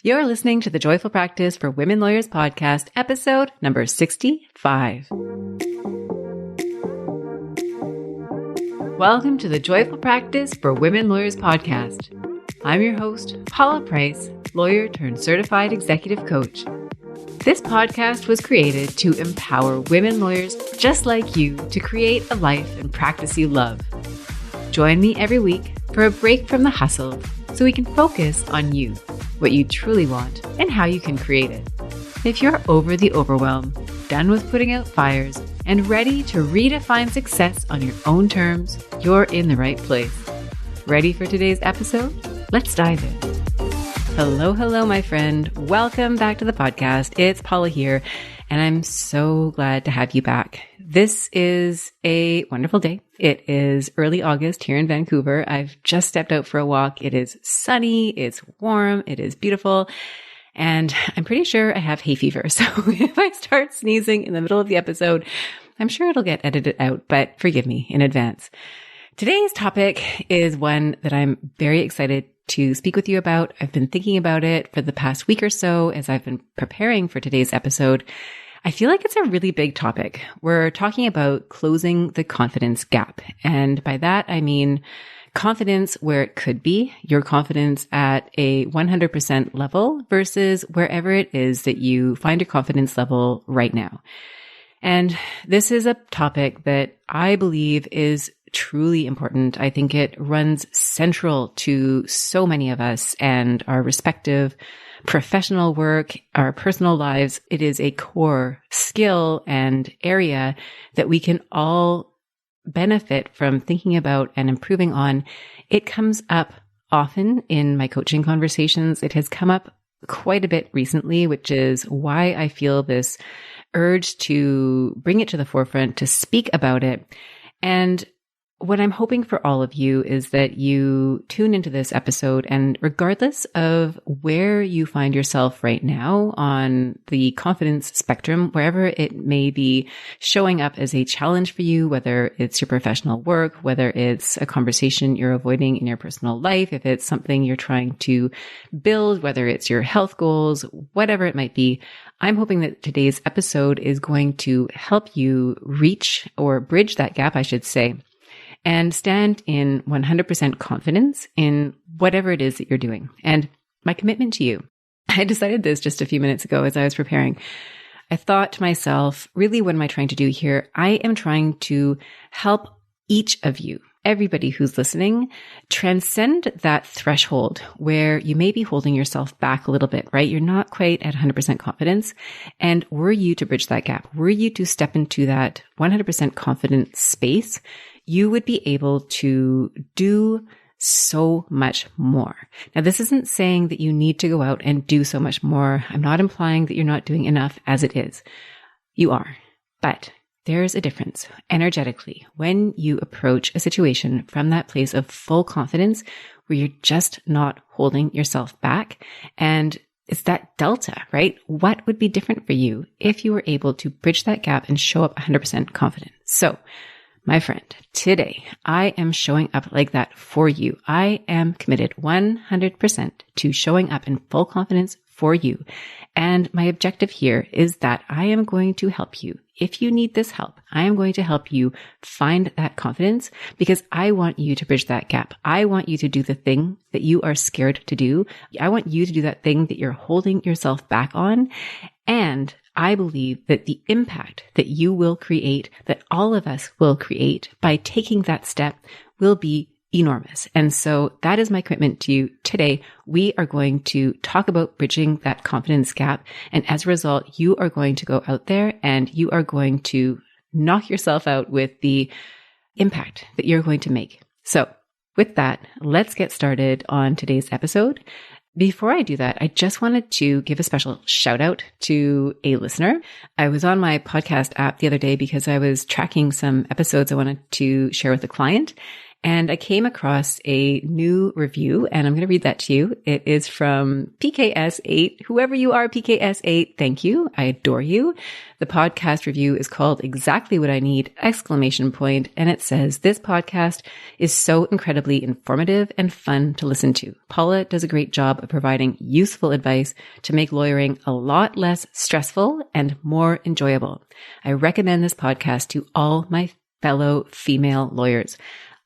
You're listening to the Joyful Practice for Women Lawyers podcast, episode number 65. Welcome to the Joyful Practice for Women Lawyers podcast. I'm your host, Paula Price, lawyer turned certified executive coach. This podcast was created to empower women lawyers just like you to create a life and practice you love. Join me every week for a break from the hustle so we can focus on you, what you truly want, and how you can create it. If you're over the overwhelm, done with putting out fires, and ready to redefine success on your own terms, you're in the right place. Ready for today's episode? Let's dive in. Hello, my friend. Welcome back to the podcast. It's Paula here, and I'm so glad to have you back. This is a wonderful day. It is early August here in Vancouver. I've just stepped out for a walk. It is sunny, it's warm, it is beautiful, and I'm pretty sure I have hay fever. So if I start sneezing in the middle of the episode, I'm sure it'll get edited out, but forgive me in advance. Today's topic is one that I'm very excited to speak with you about. I've been thinking about it for the past week or so as I've been preparing for today's episode. I feel like it's a really big topic. We're talking about closing the confidence gap. And by that, I mean confidence where it could be, your confidence at a 100% level versus wherever it is that you find your confidence level right now. And this is a topic that I believe is truly important. I think it runs central to so many of us and our respective professional work, our personal lives. It is a core skill and area that we can all benefit from thinking about and improving on. It comes up often in my coaching conversations. It has come up quite a bit recently, which is why I feel this urge to bring it to the forefront, to speak about it. And what I'm hoping for all of you is that you tune into this episode, and regardless of where you find yourself right now on the confidence spectrum, wherever it may be showing up as a challenge for you, whether it's your professional work, whether it's a conversation you're avoiding in your personal life, if it's something you're trying to build, whether it's your health goals, whatever it might be, I'm hoping that today's episode is going to help you reach or bridge that gap, I should say, and stand in 100% confidence in whatever it is that you're doing. And my commitment to you, I decided this just a few minutes ago as I was preparing. I thought to myself, really, what am I trying to do here? I am trying to help each of you, everybody who's listening, transcend that threshold where you may be holding yourself back a little bit, right? You're not quite at 100% confidence. And were you to bridge that gap, were you to step into that 100% confidence space, you would be able to do so much more. Now, this isn't saying that you need to go out and do so much more. I'm not implying that you're not doing enough as it is. You are. But there's a difference energetically when you approach a situation from that place of full confidence where you're just not holding yourself back. And it's that delta, right? What would be different for you if you were able to bridge that gap and show up 100% confident? So, my friend, today I am showing up like that for you. I am committed 100% to showing up in full confidence for you. And my objective here is that I am going to help you. If you need this help, I am going to help you find that confidence because I want you to bridge that gap. I want you to do the thing that you are scared to do. I want you to do that thing that you're holding yourself back on. And I believe that the impact that you will create, that all of us will create by taking that step will be enormous. And so that is my commitment to you today. We are going to talk about bridging that confidence gap. And as a result, you are going to go out there and you are going to knock yourself out with the impact that you're going to make. So with that, let's get started on today's episode. Before I do that, I just wanted to give a special shout out to a listener. I was on my podcast app the other day because I was tracking some episodes I wanted to share with a client. And I came across a new review, and I'm going to read that to you. It is from PKS8. Whoever you are, PKS8, thank you. I adore you. The podcast review is called Exactly What I Need! And it says, this podcast is so incredibly informative and fun to listen to. Paula does a great job of providing useful advice to make lawyering a lot less stressful and more enjoyable. I recommend this podcast to all my fellow female lawyers.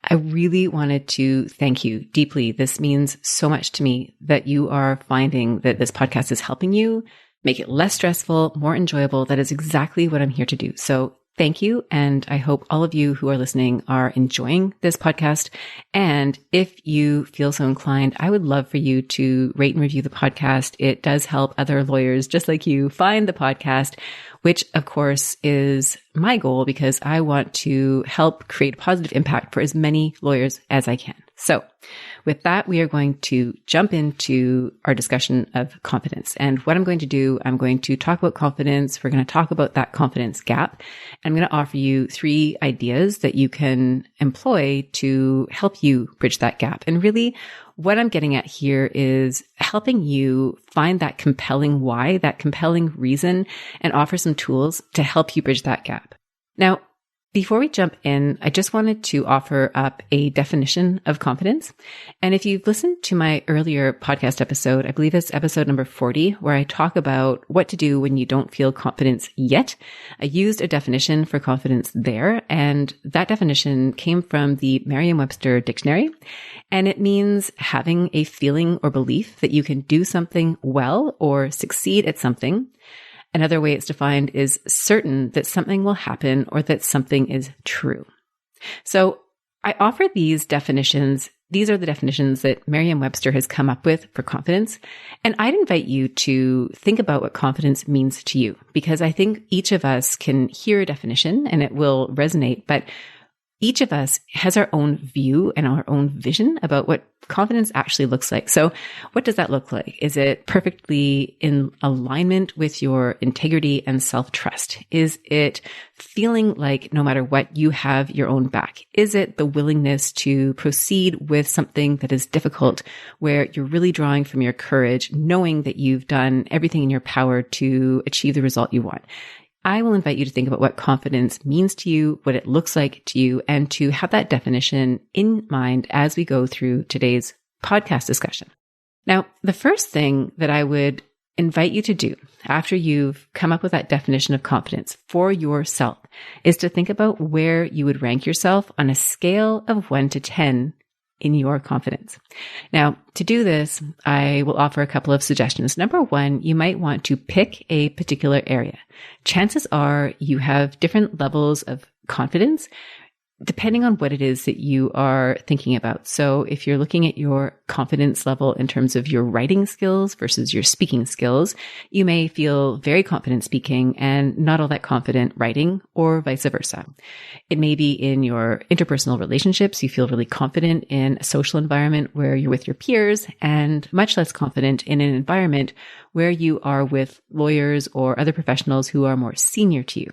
I really wanted to thank you deeply. This means so much to me that you are finding that this podcast is helping you make it less stressful, more enjoyable. That is exactly what I'm here to do. So thank you. And I hope all of you who are listening are enjoying this podcast. And if you feel so inclined, I would love for you to rate and review the podcast. It does help other lawyers just like you find the podcast, which of course is my goal because I want to help create positive impact for as many lawyers as I can. So with that, we are going to jump into our discussion of confidence. And what I'm going to do, I'm going to talk about confidence. We're going to talk about that confidence gap. I'm going to offer you 3 ideas that you can employ to help you bridge that gap. And really, what I'm getting at here is helping you find that compelling why, that compelling reason, and offer some tools to help you bridge that gap. Now, before we jump in, I just wanted to offer up a definition of confidence. And if you've listened to my earlier podcast episode, I believe it's episode number 40, where I talk about what to do when you don't feel confidence yet. I used a definition for confidence there, and that definition came from the Merriam-Webster dictionary. And it means having a feeling or belief that you can do something well or succeed at something. Another way it's defined is certain that something will happen or that something is true. So I offer these definitions. These are the definitions that Merriam-Webster has come up with for confidence. And I'd invite you to think about what confidence means to you, because I think each of us can hear a definition and it will resonate, but each of us has our own view and our own vision about what confidence actually looks like. So what does that look like? Is it perfectly in alignment with your integrity and self-trust? Is it feeling like no matter what, you have your own back? Is it the willingness to proceed with something that is difficult, where you're really drawing from your courage, knowing that you've done everything in your power to achieve the result you want? I will invite you to think about what confidence means to you, what it looks like to you, and to have that definition in mind as we go through today's podcast discussion. Now, the first thing that I would invite you to do after you've come up with that definition of confidence for yourself is to think about where you would rank yourself on a scale of 1 to 10 in your confidence. Now, to do this, I will offer a couple of suggestions. Number 1, you might want to pick a particular area. Chances are you have different levels of confidence depending on what it is that you are thinking about. So if you're looking at your confidence level in terms of your writing skills versus your speaking skills, you may feel very confident speaking and not all that confident writing, or vice versa. It may be in your interpersonal relationships. You feel really confident in a social environment where you're with your peers and much less confident in an environment where you are with lawyers or other professionals who are more senior to you.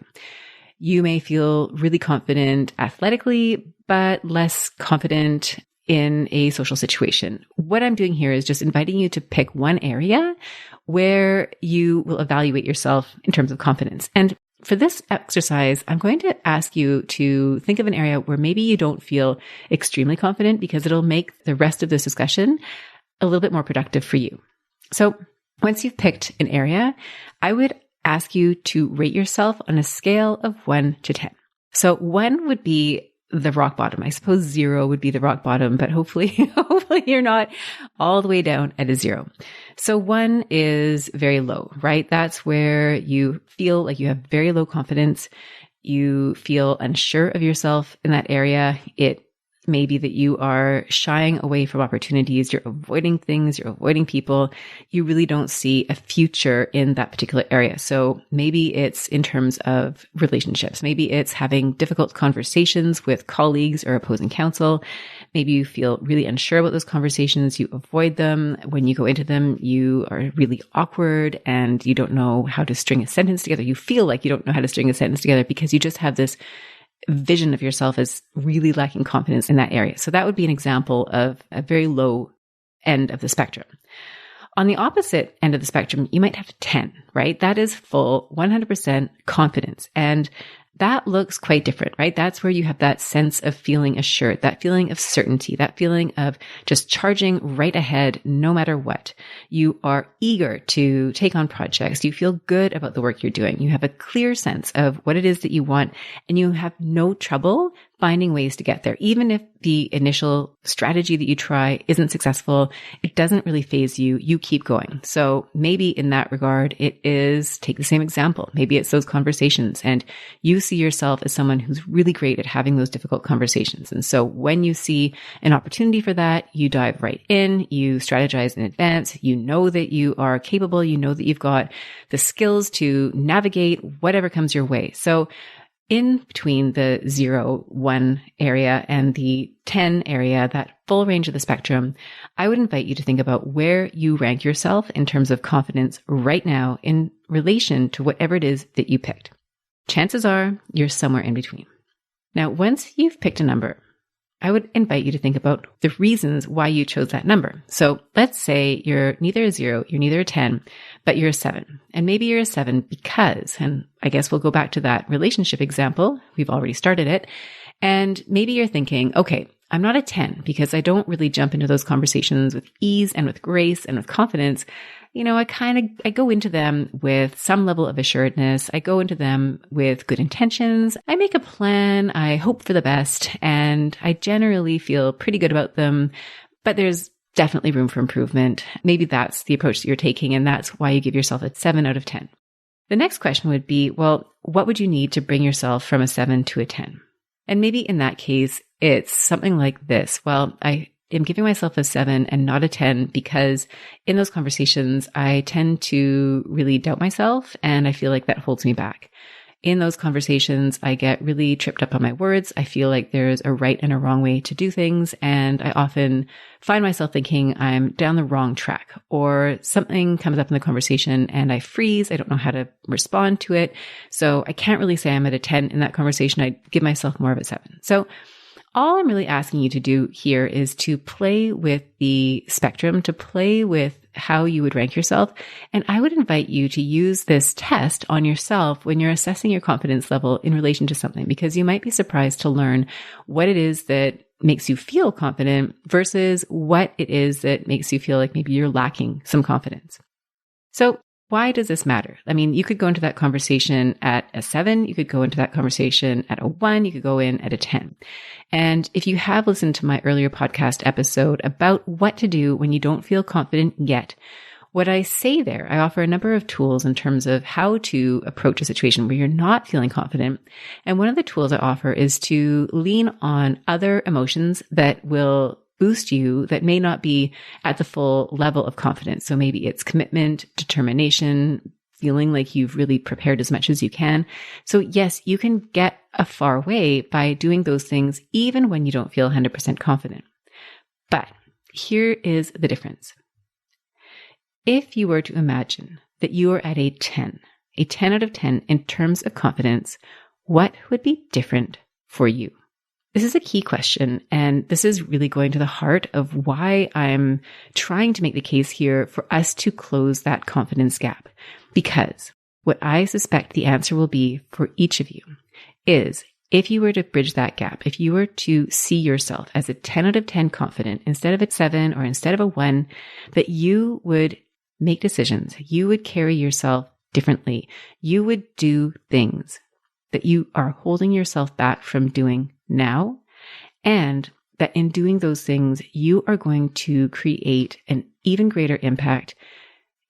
You may feel really confident athletically, but less confident in a social situation. What I'm doing here is just inviting you to pick one area where you will evaluate yourself in terms of confidence. And for this exercise, I'm going to ask you to think of an area where maybe you don't feel extremely confident, because it'll make the rest of this discussion a little bit more productive for you. So once you've picked an area, I would ask you to rate yourself on a scale of 1 to 10. So 1 would be the rock bottom. I suppose 0 would be the rock bottom, but hopefully you're not all the way down at a 0. So 1 is very low, right? That's where you feel like you have very low confidence. You feel unsure of yourself in that area. It may be that you are shying away from opportunities. You're avoiding things. You're avoiding people. You really don't see a future in that particular area. So maybe it's in terms of relationships. Maybe it's having difficult conversations with colleagues or opposing counsel. Maybe you feel really unsure about those conversations. You avoid them. When you go into them, you are really awkward and you don't know how to string a sentence together. You feel like you don't know how to string a sentence together because you just have this vision of yourself as really lacking confidence in that area. So that would be an example of a very low end of the spectrum. On the opposite end of the spectrum, you might have 10, right? That is full 100% confidence. And that looks quite different, right? That's where you have that sense of feeling assured, that feeling of certainty, that feeling of just charging right ahead no matter what. You are eager to take on projects. You feel good about the work you're doing. You have a clear sense of what it is that you want, and you have no trouble finding ways to get there. Even if the initial strategy that you try isn't successful, it doesn't really faze you. You keep going. So maybe in that regard, it is, take the same example. Maybe it's those conversations, and you see yourself as someone who's really great at having those difficult conversations. And so when you see an opportunity for that, you dive right in, you strategize in advance, you know that you are capable, you know that you've got the skills to navigate whatever comes your way. So in between the 0, 1 area and the 10 area, that full range of the spectrum, I would invite you to think about where you rank yourself in terms of confidence right now in relation to whatever it is that you picked. Chances are you're somewhere in between. Now, once you've picked a number, I would invite you to think about the reasons why you chose that number. So let's say you're neither a 0, you're neither a 10, but you're a 7. And maybe you're a 7 because, and I guess we'll go back to that relationship example. We've already started it. And maybe you're thinking, okay, I'm not a 10 because I don't really jump into those conversations with ease and with grace and with confidence. You know, I go into them with some level of assuredness. I go into them with good intentions. I make a plan. I hope for the best, and I generally feel pretty good about them, but there's definitely room for improvement. Maybe that's the approach that you're taking, and that's why you give yourself a 7 out of 10. The next question would be, well, what would you need to bring yourself from a 7 to a 10? And maybe in that case, it's something like this. Well, I'm giving myself a 7 and not a 10 because in those conversations, I tend to really doubt myself, and I feel like that holds me back. In those conversations, I get really tripped up on my words. I feel like there's a right and a wrong way to do things, and I often find myself thinking I'm down the wrong track, or something comes up in the conversation and I freeze. I don't know how to respond to it. So I can't really say I'm at a 10 in that conversation. I give myself more of a 7. So all I'm really asking you to do here is to play with the spectrum, to play with how you would rank yourself. And I would invite you to use this test on yourself when you're assessing your confidence level in relation to something, because you might be surprised to learn what it is that makes you feel confident versus what it is that makes you feel like maybe you're lacking some confidence. So why does this matter? I mean, you could go into that conversation at a 7, you could go into that conversation at a 1, you could go in at a 10. And if you have listened to my earlier podcast episode about what to do when you don't feel confident yet, what I say there, I offer a number of tools in terms of how to approach a situation where you're not feeling confident. And one of the tools I offer is to lean on other emotions that will boost you that may not be at the full level of confidence. So maybe it's commitment, determination, feeling like you've really prepared as much as you can. So yes, you can get a far way by doing those things even when you don't feel 100% confident. But here is the difference. If you were to imagine that you are at a 10 out of 10 in terms of confidence, what would be different for you? This is a key question, and this is really going to the heart of why I'm trying to make the case here for us to close that confidence gap. Because what I suspect the answer will be for each of you is, if you were to bridge that gap, if you were to see yourself as a 10 out of 10 confident instead of a 7 or instead of a 1, that you would make decisions, you would carry yourself differently, you would do things that you are holding yourself back from doing now, and that in doing those things, you are going to create an even greater impact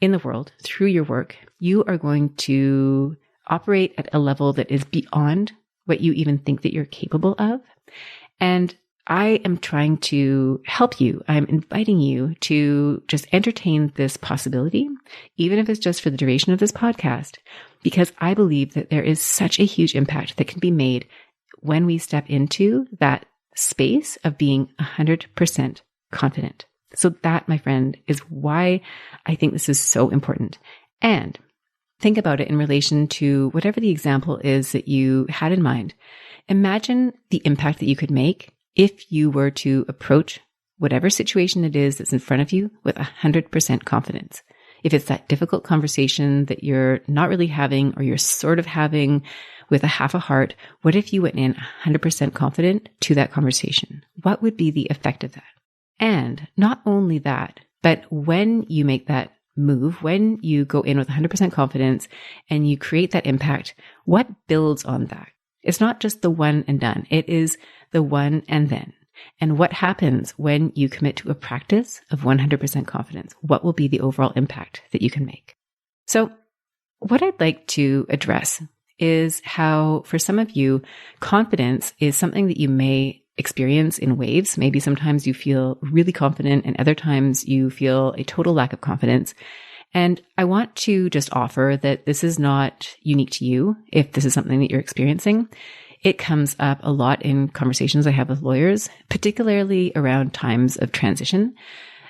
in the world through your work. You are going to operate at a level that is beyond what you even think that you're capable of. And I am trying to help you. I'm inviting you to just entertain this possibility, even if it's just for the duration of this podcast, because I believe that there is such a huge impact that can be made when we step into that space of being 100% confident. So that, my friend, is why I think this is so important. And think about it in relation to whatever the example is that you had in mind. Imagine the impact that you could make if you were to approach whatever situation it is that's in front of you with 100% confidence. If it's that difficult conversation that you're not really having or you're sort of having with a half a heart, what if you went in 100% confident to that conversation? What would be the effect of that? And not only that, but when you make that move, when you go in with 100% confidence and you create that impact, what builds on that? It's not just the one and done. It is the one and then. And what happens when you commit to a practice of 100% confidence? What will be the overall impact that you can make? So what I'd like to address is how, for some of you, confidence is something that you may experience in waves. Maybe sometimes you feel really confident and other times you feel a total lack of confidence. And I want to just offer that this is not unique to you if this is something that you're experiencing. It comes up a lot in conversations I have with lawyers, particularly around times of transition.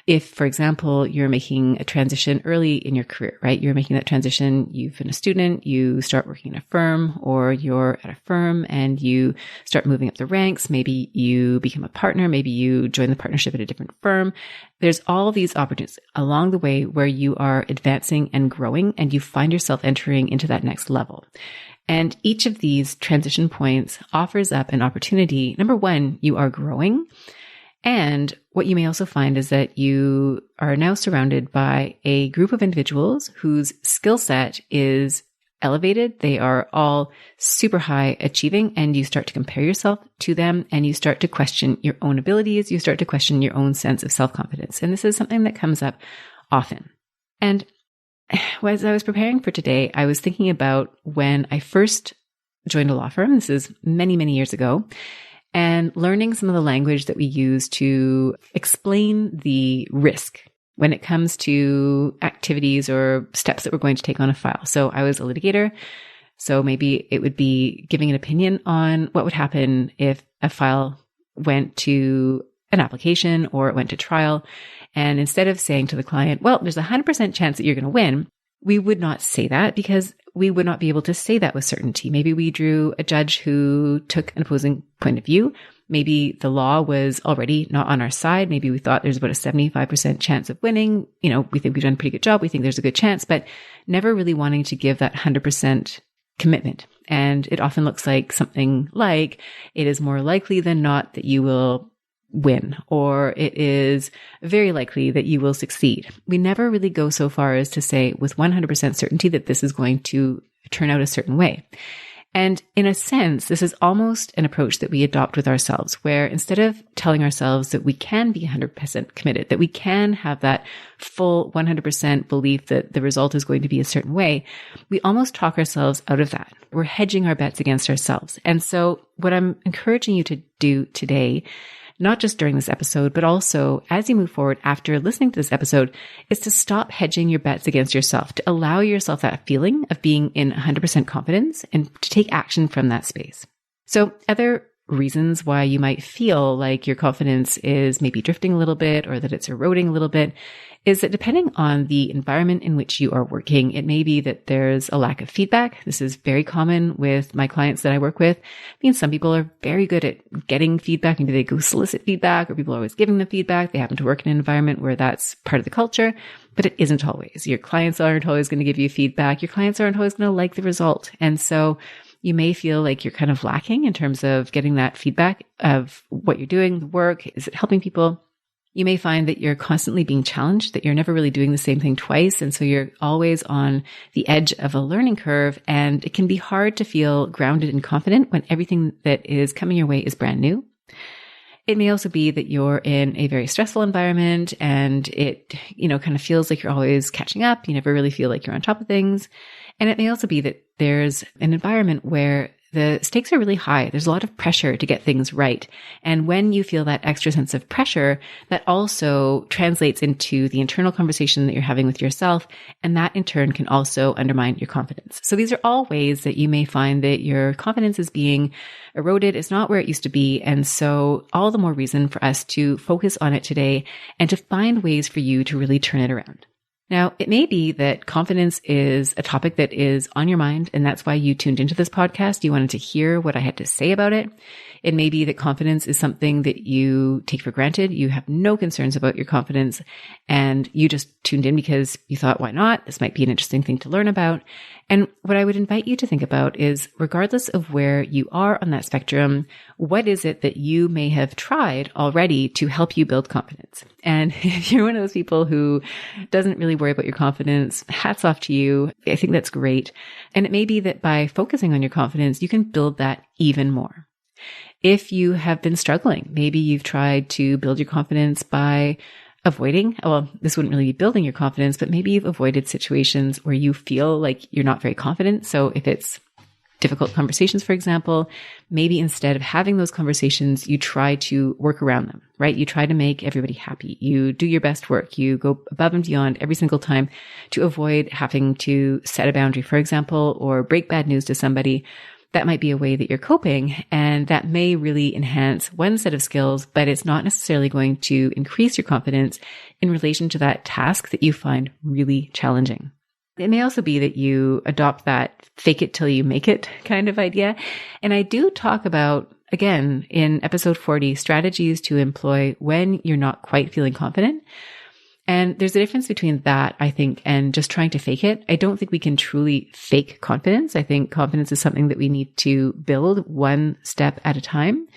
If, for example, you're making a transition early in your career, right? You're making that transition, you've been a student, you start working in a firm, or you're at a firm and you start moving up the ranks. Maybe you become a partner. Maybe you join the partnership at a different firm. There's all these opportunities along the way where you are advancing and growing and you find yourself entering into that next level. And each of these transition points offers up an opportunity. Number one, you are growing. And what you may also find is that you are now surrounded by a group of individuals whose skill set is elevated. They are all super high achieving, and you start to compare yourself to them and you start to question your own abilities. You start to question your own sense of self-confidence. And this is something that comes up often. And as I was preparing for today, I was thinking about when I first joined a law firm. This is many, many years ago. And learning some of the language that we use to explain the risk when it comes to activities or steps that we're going to take on a file. So I was a litigator. So maybe it would be giving an opinion on what would happen if a file went to an application or it went to trial. And instead of saying to the client, well, there's a 100% chance that you're going to win, we would not say that because we would not be able to say that with certainty. Maybe we drew a judge who took an opposing point of view. Maybe the law was already not on our side. Maybe we thought there's about a 75% chance of winning. You know, we think we've done a pretty good job. We think there's a good chance, but never really wanting to give that 100% commitment. And it often looks like something like it is more likely than not that you will win, or it is very likely that you will succeed. We never really go so far as to say with 100% certainty that this is going to turn out a certain way. And in a sense, this is almost an approach that we adopt with ourselves, where instead of telling ourselves that we can be 100% committed, that we can have that full 100% belief that the result is going to be a certain way, we almost talk ourselves out of that. We're hedging our bets against ourselves. And so what I'm encouraging you to do today, not just during this episode, but also as you move forward after listening to this episode, is to stop hedging your bets against yourself, to allow yourself that feeling of being in 100% confidence and to take action from that space. So other reasons why you might feel like your confidence is maybe drifting a little bit or that it's eroding a little bit is that depending on the environment in which you are working, it may be that there's a lack of feedback. This is very common with my clients that I work with. I mean, some people are very good at getting feedback. Maybe they go solicit feedback, or people are always giving them feedback. They happen to work in an environment where that's part of the culture, but it isn't always. Your clients aren't always going to give you feedback. Your clients aren't always going to like the result. And so you may feel like you're kind of lacking in terms of getting that feedback of what you're doing, the work. Is it helping people? You may find that you're constantly being challenged, that you're never really doing the same thing twice. And so you're always on the edge of a learning curve. And it can be hard to feel grounded and confident when everything that is coming your way is brand new. It may also be that you're in a very stressful environment and it, kind of feels like you're always catching up. You never really feel like you're on top of things. And it may also be that there's an environment where the stakes are really high. There's a lot of pressure to get things right. And when you feel that extra sense of pressure, that also translates into the internal conversation that you're having with yourself. And that in turn can also undermine your confidence. So these are all ways that you may find that your confidence is being eroded. It's not where it used to be. And so all the more reason for us to focus on it today and to find ways for you to really turn it around. Now, it may be that confidence is a topic that is on your mind, and that's why you tuned into this podcast. You wanted to hear what I had to say about it. It may be that confidence is something that you take for granted. You have no concerns about your confidence, and you just tuned in because you thought, why not? This might be an interesting thing to learn about. And what I would invite you to think about is, regardless of where you are on that spectrum, what is it that you may have tried already to help you build confidence? And if you're one of those people who doesn't really worry about your confidence, hats off to you. I think that's great. And it may be that by focusing on your confidence, you can build that even more. If you have been struggling, maybe you've tried to build your confidence by avoiding, well, this wouldn't really be building your confidence, but maybe you've avoided situations where you feel like you're not very confident. So if it's difficult conversations, for example, maybe instead of having those conversations, you try to work around them, right? You try to make everybody happy. You do your best work. You go above and beyond every single time to avoid having to set a boundary, for example, or break bad news to somebody. That might be a way that you're coping, and that may really enhance one set of skills, but it's not necessarily going to increase your confidence in relation to that task that you find really challenging. It may also be that you adopt that fake it till you make it kind of idea. And I do talk about, again, in episode 40, strategies to employ when you're not quite feeling confident. And there's a difference between that, I think, and just trying to fake it. I don't think we can truly fake confidence. I think confidence is something that we need to build one step at a time.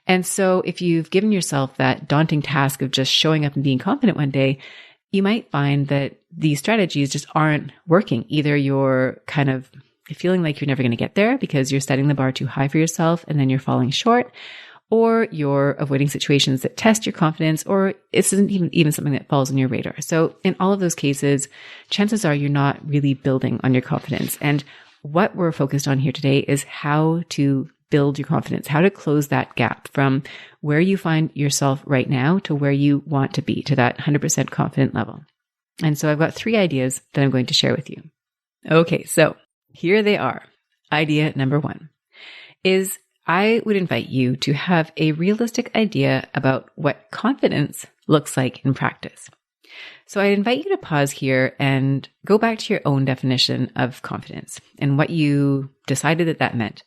And so if you've given yourself that daunting task of just showing up and being confident one day, you might find that these strategies just aren't working. Either you're kind of feeling like you're never going to get there because you're setting the bar too high for yourself and then you're falling short, or you're avoiding situations that test your confidence, or it isn't even something that falls on your radar. So in all of those cases, chances are you're not really building on your confidence. And what we're focused on here today is how to build your confidence, how to close that gap from where you find yourself right now to where you want to be, to that 100% confident level. And so I've got 3 ideas that I'm going to share with you. Okay, so here they are. Idea number 1 is I would invite you to have a realistic idea about what confidence looks like in practice. So I invite you to pause here and go back to your own definition of confidence and what you decided that meant.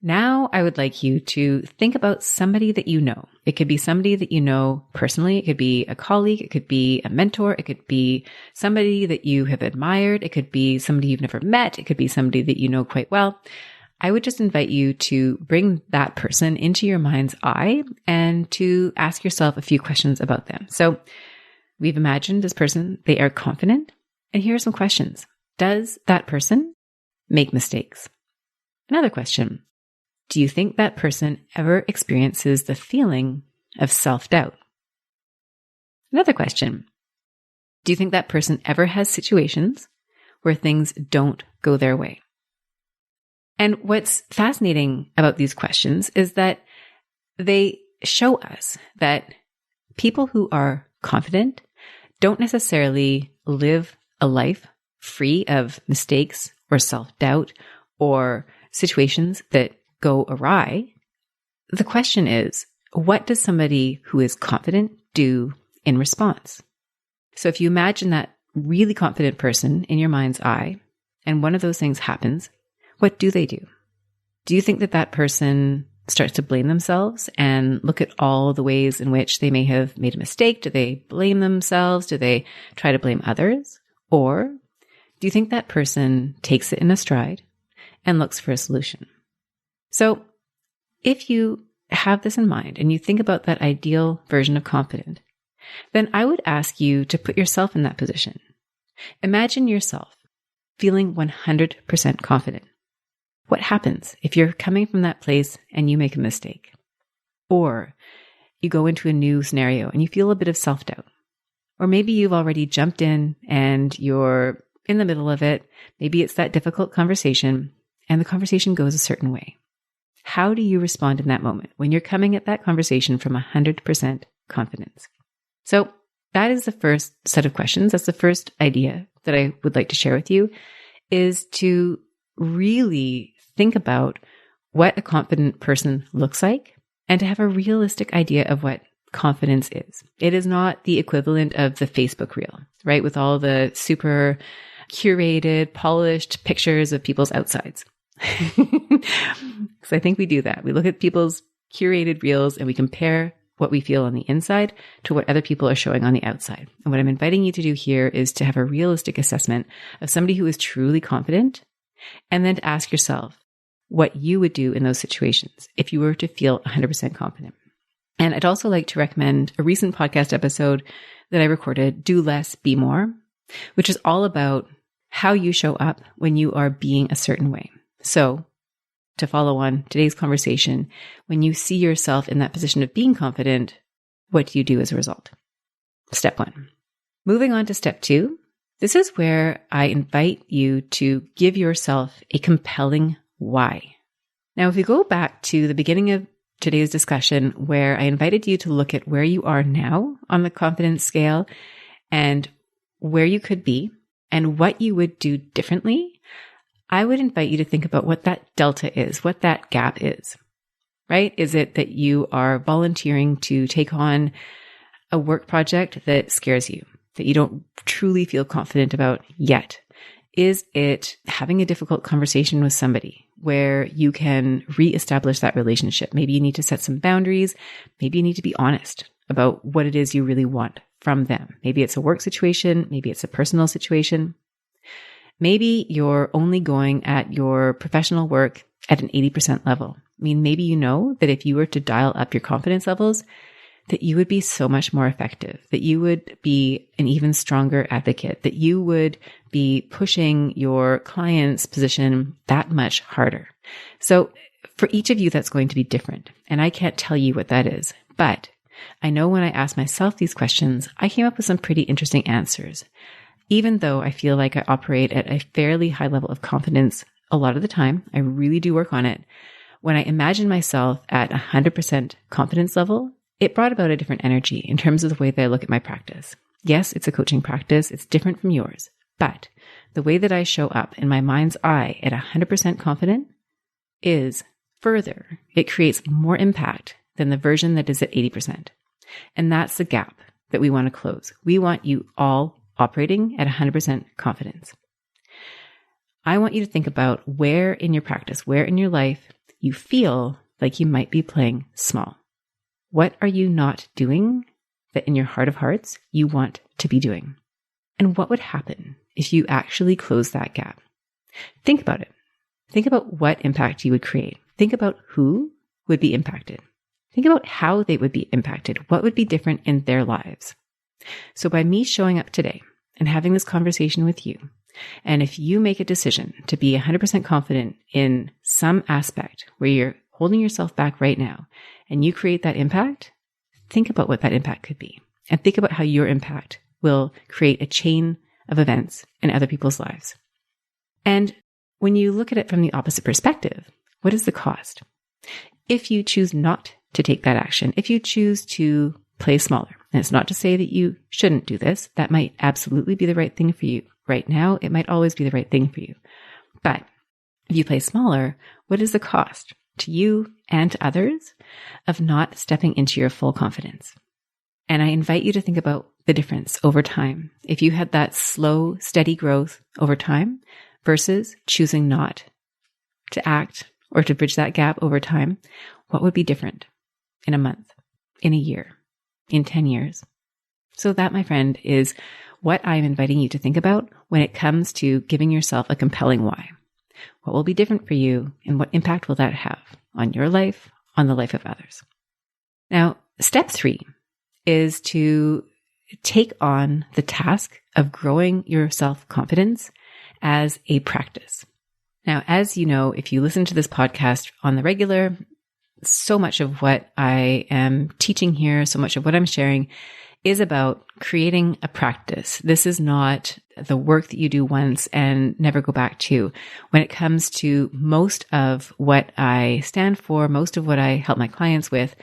Now I would like you to think about somebody that you know. It could be somebody that you know personally. It could be a colleague. It could be a mentor. It could be somebody that you have admired. It could be somebody you've never met. It could be somebody that you know quite well. I would just invite you to bring that person into your mind's eye and to ask yourself a few questions about them. So we've imagined this person, they are confident. And here are some questions. Does that person make mistakes? Another question. Do you think that person ever experiences the feeling of self-doubt? Another question. Do you think that person ever has situations where things don't go their way? And what's fascinating about these questions is that they show us that people who are confident don't necessarily live a life free of mistakes or self-doubt or situations that go awry. The question is, what does somebody who is confident do in response? So if you imagine that really confident person in your mind's eye, and one of those things happens, what do they do? Do you think that that person starts to blame themselves and look at all the ways in which they may have made a mistake? Do they blame themselves? Do they try to blame others? Or do you think that person takes it in a stride and looks for a solution? So if you have this in mind and you think about that ideal version of confident, then I would ask you to put yourself in that position. Imagine yourself feeling 100% confident. What happens if you're coming from that place and you make a mistake? Or you go into a new scenario and you feel a bit of self-doubt. Or maybe you've already jumped in and you're in the middle of it. Maybe it's that difficult conversation and the conversation goes a certain way. How do you respond in that moment when you're coming at that conversation from 100% confidence? So that is the first set of questions. That's the first idea that I would like to share with you, is to really think about what a confident person looks like and to have a realistic idea of what confidence is. It is not the equivalent of the Facebook reel, right? With all the super curated, polished pictures of people's outsides. Because I think we do that. We look at people's curated reels and we compare what we feel on the inside to what other people are showing on the outside. And what I'm inviting you to do here is to have a realistic assessment of somebody who is truly confident, and then to ask yourself what you would do in those situations if you were to feel 100% confident. And I'd also like to recommend a recent podcast episode that I recorded, Do Less, Be More, which is all about how you show up when you are being a certain way. So to follow on today's conversation, when you see yourself in that position of being confident, what do you do as a result? Step 1. Moving on to step 2, this is where I invite you to give yourself a compelling why. Now, if we go back to the beginning of today's discussion where I invited you to look at where you are now on the confidence scale and where you could be and what you would do differently, I would invite you to think about what that delta is, what that gap is, right? Is it that you are volunteering to take on a work project that scares you, that you don't truly feel confident about yet? Is it having a difficult conversation with somebody where you can reestablish that relationship? Maybe you need to set some boundaries. Maybe you need to be honest about what it is you really want from them. Maybe it's a work situation. Maybe it's a personal situation. Maybe you're only going at your professional work at an 80% level. I mean, maybe you know that if you were to dial up your confidence levels, that you would be so much more effective, that you would be an even stronger advocate, that you would be pushing your client's position that much harder. So for each of you, that's going to be different. And I can't tell you what that is. But I know when I asked myself these questions, I came up with some pretty interesting answers. Even though I feel like I operate at a fairly high level of confidence a lot of the time, I really do work on it. When I imagine myself at 100% confidence level, it brought about a different energy in terms of the way that I look at my practice. Yes, it's a coaching practice. It's different from yours. But the way that I show up in my mind's eye at 100% confident is further. It creates more impact than the version that is at 80%. And that's the gap that we want to close. We want you all operating at 100% confidence. I want you to think about where in your practice, where in your life you feel like you might be playing small. What are you not doing that in your heart of hearts you want to be doing? And what would happen if you actually close that gap? Think about it. Think about what impact you would create. Think about who would be impacted. Think about how they would be impacted. What would be different in their lives? So by me showing up today and having this conversation with you, and if you make a decision to be 100% confident in some aspect where you're holding yourself back right now and you create that impact, think about what that impact could be and think about how your impact will create a chain of events in other people's lives. And when you look at it from the opposite perspective, what is the cost? If you choose not to take that action, if you choose to play smaller, and it's not to say that you shouldn't do this, that might absolutely be the right thing for you. Right now, it might always be the right thing for you. But if you play smaller, what is the cost to you and to others of not stepping into your full confidence? And I invite you to think about the difference over time. If you had that slow, steady growth over time versus choosing not to act or to bridge that gap over time, what would be different in a month, in a year, in 10 years? So that, my friend, is what I'm inviting you to think about when it comes to giving yourself a compelling why. What will be different for you and what impact will that have on your life, on the life of others? Now, step 3 is to take on the task of growing your self-confidence as a practice. Now, as you know, if you listen to this podcast on the regular, so much of what I am teaching here, so much of what I'm sharing is about creating a practice. This is not the work that you do once and never go back to. When it comes to most of what I stand for, most of what I help my clients with,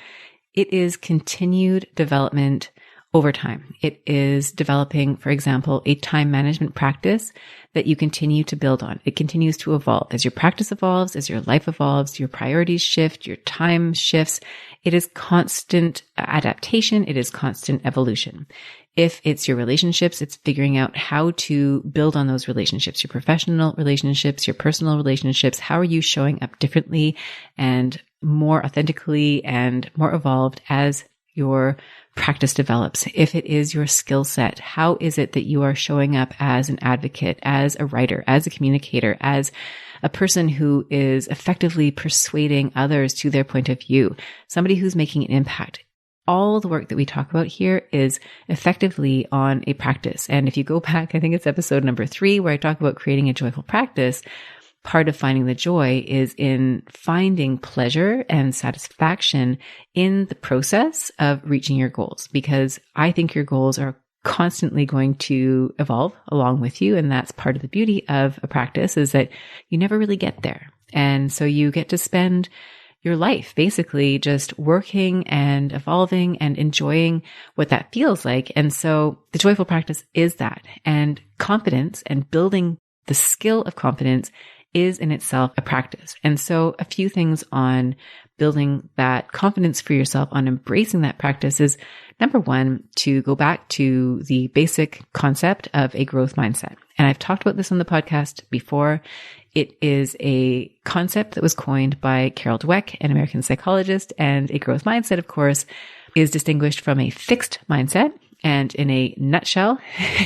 it is continued development over time. It is developing, for example, a time management practice that you continue to build on. It continues to evolve as your practice evolves, as your life evolves, your priorities shift, your time shifts. It is constant adaptation. It is constant evolution. If it's your relationships, it's figuring out how to build on those relationships, your professional relationships, your personal relationships. How are you showing up differently and more authentically and more evolved as your practice develops? If it is your skill set, how is it that you are showing up as an advocate, as a writer, as a communicator, as a person who is effectively persuading others to their point of view, somebody who's making an impact? All the work that we talk about here is effectively on a practice. And if you go back, I think it's episode number 3, where I talk about creating a joyful practice. Part of finding the joy is in finding pleasure and satisfaction in the process of reaching your goals, because I think your goals are constantly going to evolve along with you. And that's part of the beauty of a practice, is that you never really get there. And so you get to spend your life basically just working and evolving and enjoying what that feels like. And so the joyful practice is that. And confidence and building the skill of confidence is in itself a practice. And so a few things on building that confidence for yourself, on embracing that practice, is number 1, to go back to the basic concept of a growth mindset. And I've talked about this on the podcast before. It is a concept that was coined by Carol Dweck, an American psychologist, and a growth mindset, of course, is distinguished from a fixed mindset. And in a nutshell,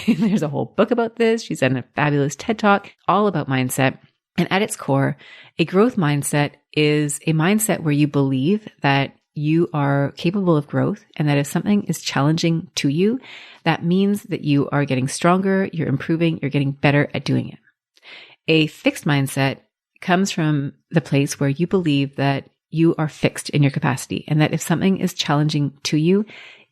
there's a whole book about this. She's done a fabulous TED Talk all about mindset. And at its core, a growth mindset is a mindset where you believe that you are capable of growth, and that if something is challenging to you, that means that you are getting stronger, you're improving, you're getting better at doing it. A fixed mindset comes from the place where you believe that you are fixed in your capacity, and that if something is challenging to you,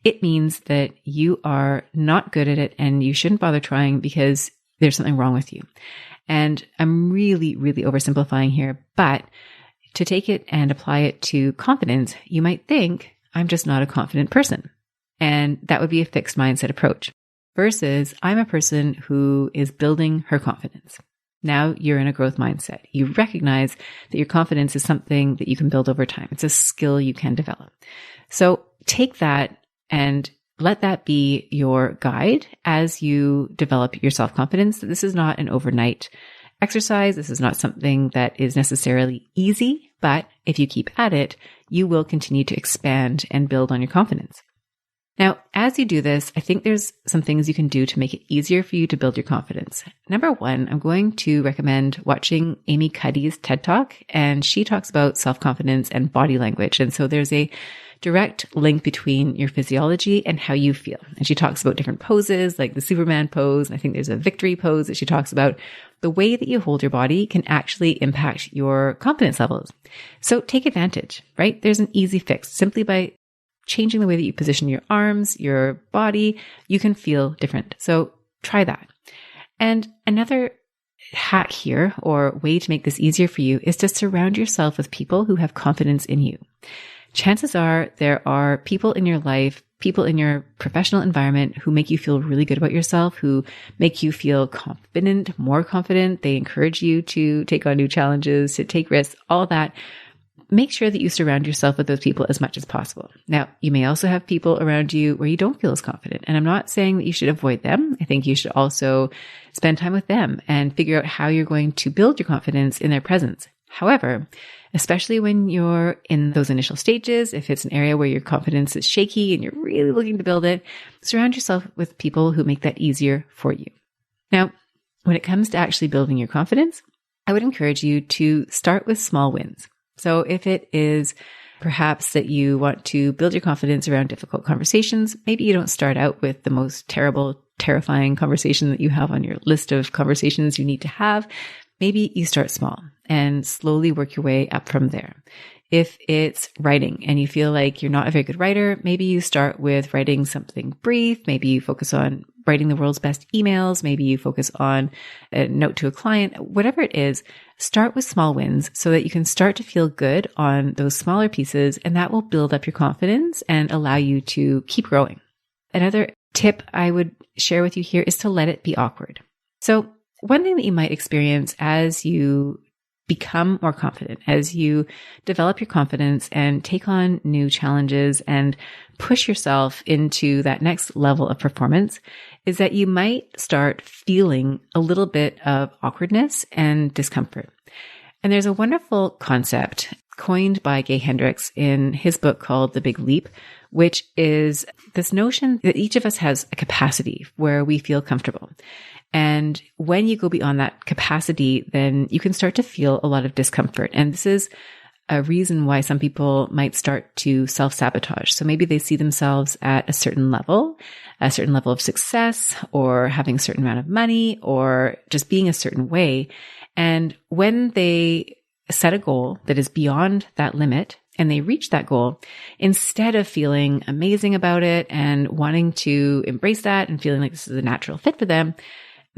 it means that you are not good at it and you shouldn't bother trying because there's something wrong with you. And I'm really, really oversimplifying here, but to take it and apply it to confidence, you might think, I'm just not a confident person. And that would be a fixed mindset approach. Versus, I'm a person who is building her confidence. Now you're in a growth mindset. You recognize that your confidence is something that you can build over time. It's a skill you can develop. So take that and let that be your guide as you develop your self-confidence. This is not an overnight exercise. This is not something that is necessarily easy, but if you keep at it, you will continue to expand and build on your confidence. Now, as you do this, I think there's some things you can do to make it easier for you to build your confidence. Number 1, I'm going to recommend watching Amy Cuddy's TED Talk, and she talks about self-confidence and body language. And so there's a direct link between your physiology and how you feel. And she talks about different poses, like the Superman pose. And I think there's a victory pose that she talks about. The way that you hold your body can actually impact your confidence levels. So take advantage, right? There's an easy fix. Simply by changing the way that you position your arms, your body, you can feel different. So try that. And another hack here, or way to make this easier for you, is to surround yourself with people who have confidence in you. Chances are there are people in your life, people in your professional environment who make you feel really good about yourself, who make you feel confident, more confident. They encourage you to take on new challenges, to take risks, all that. Make sure that you surround yourself with those people as much as possible. Now, you may also have people around you where you don't feel as confident. And I'm not saying that you should avoid them. I think you should also spend time with them and figure out how you're going to build your confidence in their presence. However, especially when you're in those initial stages, if it's an area where your confidence is shaky and you're really looking to build it, surround yourself with people who make that easier for you. Now, when it comes to actually building your confidence, I would encourage you to start with small wins. So if it is perhaps that you want to build your confidence around difficult conversations, maybe you don't start out with the most terrible, terrifying conversation that you have on your list of conversations you need to have. Maybe you start small and slowly work your way up from there. If it's writing and you feel like you're not a very good writer, maybe you start with writing something brief. Maybe you focus on writing the world's best emails. Maybe you focus on a note to a client. Whatever it is, start with small wins so that you can start to feel good on those smaller pieces, and that will build up your confidence and allow you to keep growing. another tip I would share with you here is to let it be awkward. So one thing that you might experience as you become more confident, as you develop your confidence and take on new challenges and push yourself into that next level of performance, is that you might start feeling a little bit of awkwardness and discomfort. And there's a wonderful concept coined by Gay Hendricks in his book called The Big Leap, which is this notion that each of us has a capacity where we feel comfortable. And when you go beyond that capacity, then you can start to feel a lot of discomfort. And this is a reason why some people might start to self-sabotage. So maybe they see themselves at a certain level of success, or having a certain amount of money, or just being a certain way. And when they set a goal that is beyond that limit and they reach that goal, instead of feeling amazing about it and wanting to embrace that and feeling like this is a natural fit for them,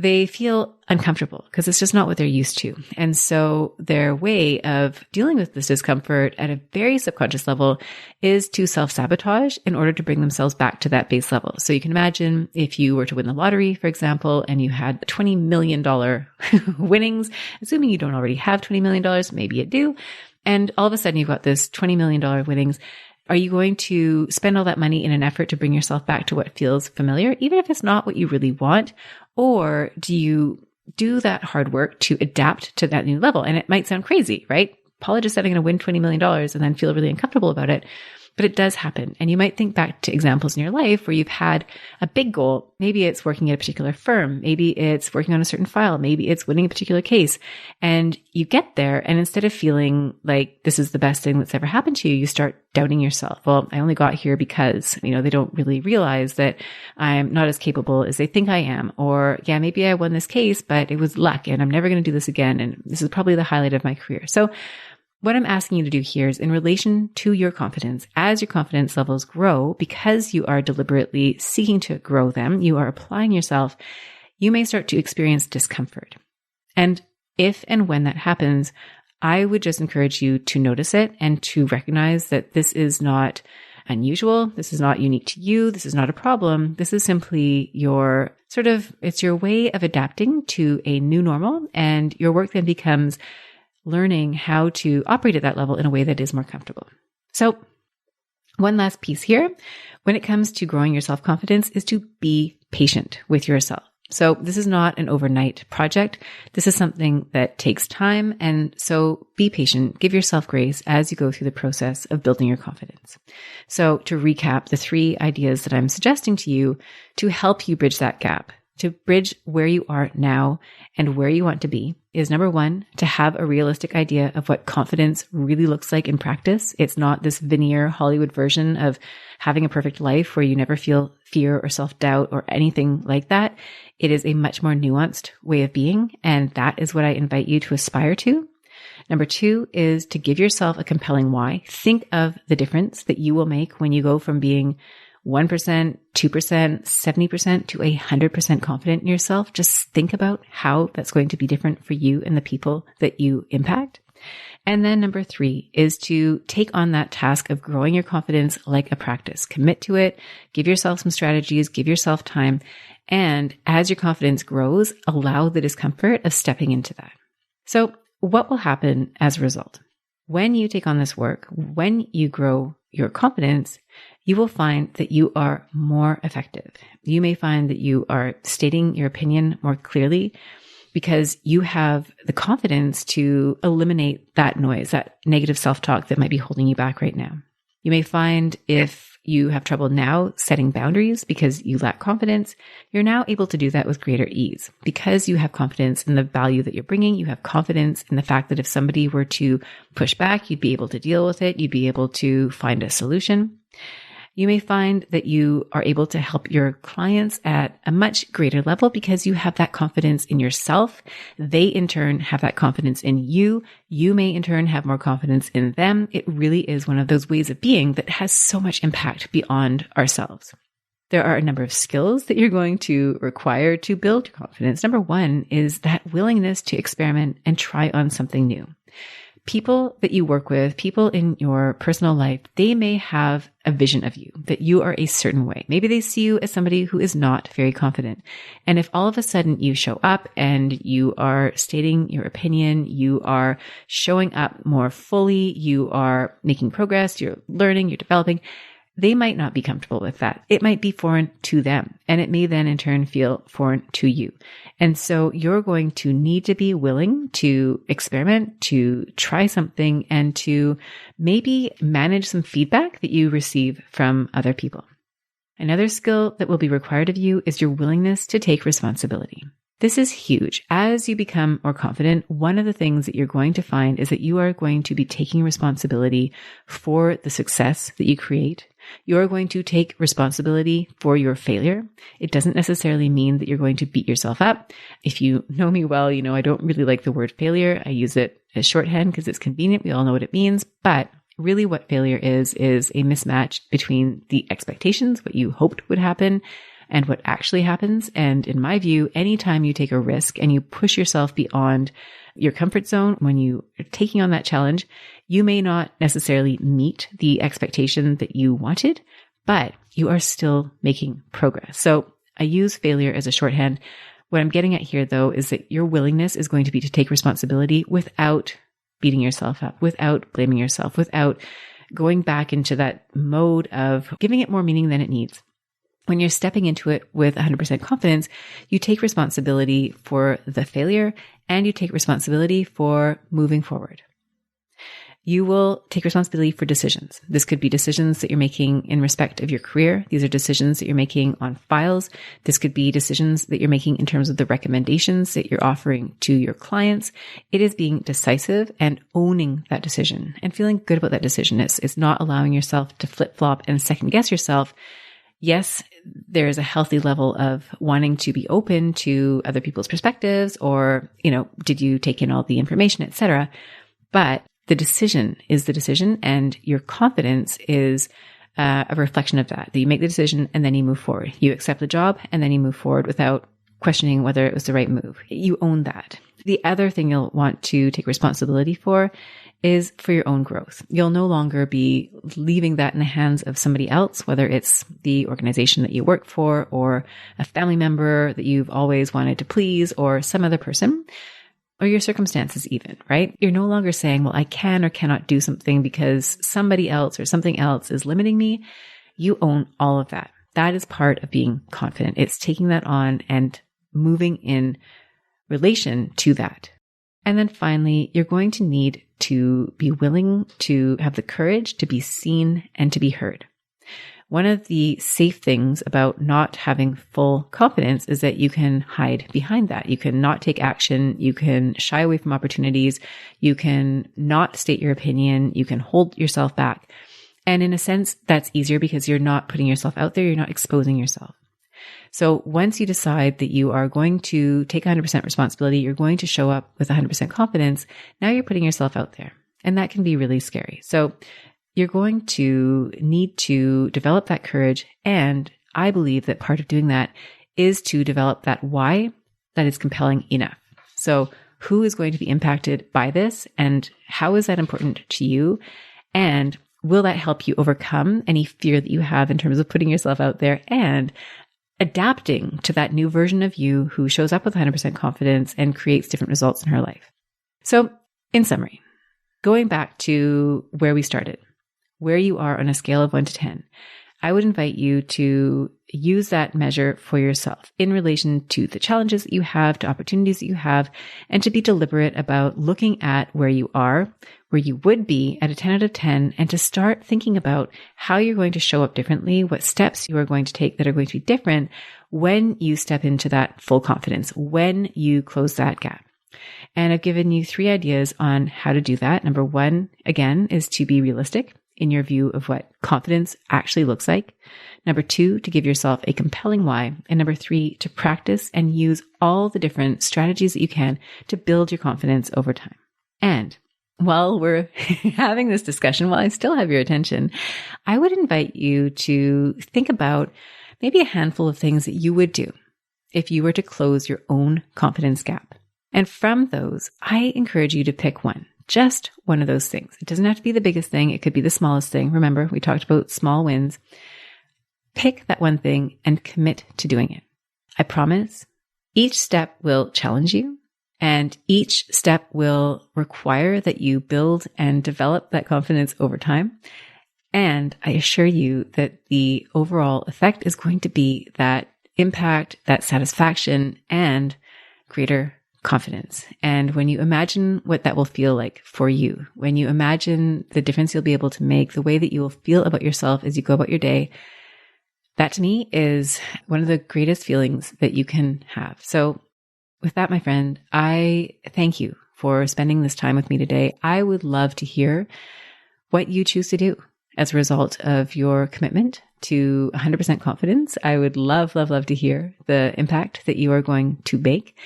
they feel uncomfortable because it's just not what they're used to. And so their way of dealing with this discomfort at a very subconscious level is to self-sabotage in order to bring themselves back to that base level. So you can imagine if you were to win the lottery, for example, and you had $20 million winnings, assuming you don't already have $20 million, maybe you do. And all of a sudden you've got this $20 million winnings. Are you going to spend all that money in an effort to bring yourself back to what feels familiar, even if it's not what you really want? Or do you do that hard work to adapt to that new level? And it might sound crazy, right? Paula just said I'm going to win $20 million and then feel really uncomfortable about it. But it does happen. And you might think back to examples in your life where you've had a big goal. Maybe it's working at a particular firm. Maybe it's working on a certain file. Maybe it's winning a particular case. And you get there, and instead of feeling like this is the best thing that's ever happened to you, you start doubting yourself. Well, I only got here because, they don't really realize that I'm not as capable as they think I am. Or, yeah, maybe I won this case, but it was luck and I'm never going to do this again. And this is probably the highlight of my career. So what I'm asking you to do here is in relation to your confidence, as your confidence levels grow, because you are deliberately seeking to grow them, you are applying yourself, you may start to experience discomfort. And if and when that happens, I would just encourage you to notice it and to recognize that this is not unusual. This is not unique to you. This is not a problem. This is simply it's your way of adapting to a new normal. And your work then becomes learning how to operate at that level in a way that is more comfortable. So one last piece here, when it comes to growing your self-confidence, is to be patient with yourself. So this is not an overnight project. This is something that takes time. And so be patient, give yourself grace as you go through the process of building your confidence. So to recap the 3 ideas that I'm suggesting to you to help you bridge that gap, to bridge where you are now and where you want to be, is number 1, to have a realistic idea of what confidence really looks like in practice. It's not this veneer Hollywood version of having a perfect life where you never feel fear or self-doubt or anything like that. It is a much more nuanced way of being, and that is what I invite you to aspire to. Number 2 is to give yourself a compelling why. Think of the difference that you will make when you go from being 1%, 2%, 70% to 100% confident in yourself. Just think about how that's going to be different for you and the people that you impact. And then number 3 is to take on that task of growing your confidence like a practice. Commit to it, give yourself some strategies, give yourself time. And as your confidence grows, allow the discomfort of stepping into that. So what will happen as a result? When you take on this work, when you grow your confidence, you will find that you are more effective. You may find that you are stating your opinion more clearly because you have the confidence to eliminate that noise, that negative self-talk that might be holding you back right now. You may find if you have trouble now setting boundaries because you lack confidence, you're now able to do that with greater ease. Because you have confidence in the value that you're bringing, you have confidence in the fact that if somebody were to push back, you'd be able to deal with it, you'd be able to find a solution. You may find that you are able to help your clients at a much greater level because you have that confidence in yourself. They in turn have that confidence in you. You may in turn have more confidence in them. It really is one of those ways of being that has so much impact beyond ourselves. There are a number of skills that you're going to require to build your confidence. Number 1 is that willingness to experiment and try on something new. people that you work with, people in your personal life, they may have a vision of you, that you are a certain way. Maybe they see you as somebody who is not very confident. And if all of a sudden you show up and you are stating your opinion, you are showing up more fully, you are making progress, you're learning, you're developing, they might not be comfortable with that. It might be foreign to them, and it may then in turn feel foreign to you. And so you're going to need to be willing to experiment, to try something, and to maybe manage some feedback that you receive from other people. Another skill that will be required of you is your willingness to take responsibility. This is huge. As you become more confident, one of the things that you're going to find is that you are going to be taking responsibility for the success that you create. You are going to take responsibility for your failure. It doesn't necessarily mean that you're going to beat yourself up. If you know me well, you know I don't really like the word failure. I use it as shorthand because it's convenient. We all know what it means. But really what failure is a mismatch between the expectations, what you hoped would happen, and what actually happens. And in my view, anytime you take a risk and you push yourself beyond your comfort zone, when you are taking on that challenge, you may not necessarily meet the expectation that you wanted, but you are still making progress. So I use failure as a shorthand. What I'm getting at here, though, is that your willingness is going to be to take responsibility without beating yourself up, without blaming yourself, without going back into that mode of giving it more meaning than it needs. When you're stepping into it with 100% confidence, you take responsibility for the failure and you take responsibility for moving forward. You will take responsibility for decisions. This could be decisions that you're making in respect of your career. These are decisions that you're making on files. This could be decisions that you're making in terms of the recommendations that you're offering to your clients. It is being decisive and owning that decision and feeling good about that decision. It's not allowing yourself to flip-flop and second guess yourself. Yes, there is a healthy level of wanting to be open to other people's perspectives or, did you take in all the information, etc. But the decision is the decision, and your confidence is a reflection of that you make the decision and then you move forward. You accept the job and then you move forward without questioning whether it was the right move. You own that. The other thing you'll want to take responsibility for is for your own growth. You'll no longer be leaving that in the hands of somebody else, whether it's the organization that you work for or a family member that you've always wanted to please or some other person or your circumstances even, right? You're no longer saying, well, I can or cannot do something because somebody else or something else is limiting me. You own all of that. That is part of being confident. It's taking that on and moving in relation to that. And then finally, you're going to need to be willing to have the courage to be seen and to be heard. One of the safe things about not having full confidence is that you can hide behind that. You can not take action. You can shy away from opportunities. You can not state your opinion. You can hold yourself back. And in a sense, that's easier because you're not putting yourself out there. You're not exposing yourself. So once you decide that you are going to take 100% responsibility, you're going to show up with 100% confidence, now you're putting yourself out there. And that can be really scary. So you're going to need to develop that courage. And I believe that part of doing that is to develop that why that is compelling enough. So who is going to be impacted by this? And how is that important to you? And will that help you overcome any fear that you have in terms of putting yourself out there and adapting to that new version of you who shows up with 100% confidence and creates different results in her life? So in summary, going back to where we started, where you are on a scale of 1 to 10, I would invite you to use that measure for yourself in relation to the challenges that you have, to opportunities that you have, and to be deliberate about looking at where you are, where you would be at a 10 out of 10, and to start thinking about how you're going to show up differently, what steps you are going to take that are going to be different when you step into that full confidence, when you close that gap. And I've given you 3 ideas on how to do that. Number 1, again, is to be realistic in your view of what confidence actually looks like. Number 2, to give yourself a compelling why. And number 3, to practice and use all the different strategies that you can to build your confidence over time. And while we're having this discussion, while I still have your attention, I would invite you to think about maybe a handful of things that you would do if you were to close your own confidence gap. And from those, I encourage you to pick one. just one of those things. It doesn't have to be the biggest thing. It could be the smallest thing. Remember, we talked about small wins. Pick that one thing and commit to doing it. I promise each step will challenge you, and each step will require that you build and develop that confidence over time. And I assure you that the overall effect is going to be that impact, that satisfaction, and greater confidence. And when you imagine what that will feel like for you, when you imagine the difference you'll be able to make, the way that you will feel about yourself as you go about your day, that to me is one of the greatest feelings that you can have. So with that, my friend, I thank you for spending this time with me today. I would love to hear what you choose to do as a result of your commitment to 100% confidence. I would love to hear the impact that you are going to make.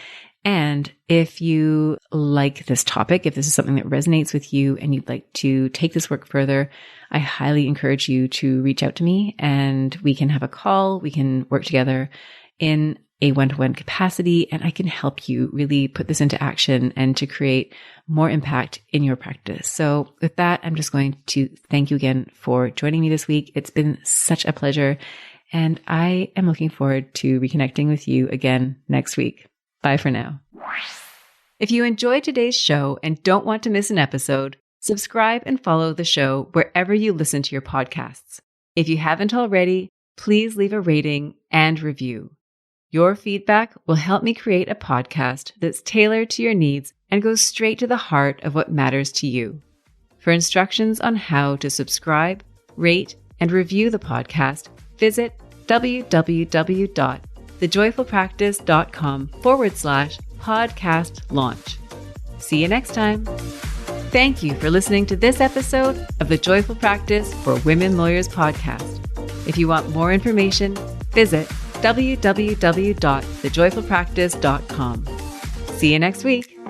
And if you like this topic, if this is something that resonates with you and you'd like to take this work further, I highly encourage you to reach out to me and we can have a call. We can work together in a one-to-one capacity, and I can help you really put this into action and to create more impact in your practice. So with that, I'm just going to thank you again for joining me this week. It's been such a pleasure, and I am looking forward to reconnecting with you again next week. Bye for now. If you enjoyed today's show and don't want to miss an episode, subscribe and follow the show wherever you listen to your podcasts. If you haven't already, please leave a rating and review. Your feedback will help me create a podcast that's tailored to your needs and goes straight to the heart of what matters to you. For instructions on how to subscribe, rate, and review the podcast, visit www.thejoyfulpractice.com/podcast launch. See you next time. Thank you for listening to this episode of the Joyful Practice for Women Lawyers podcast. If you want more information, visit www.thejoyfulpractice.com. See you next week.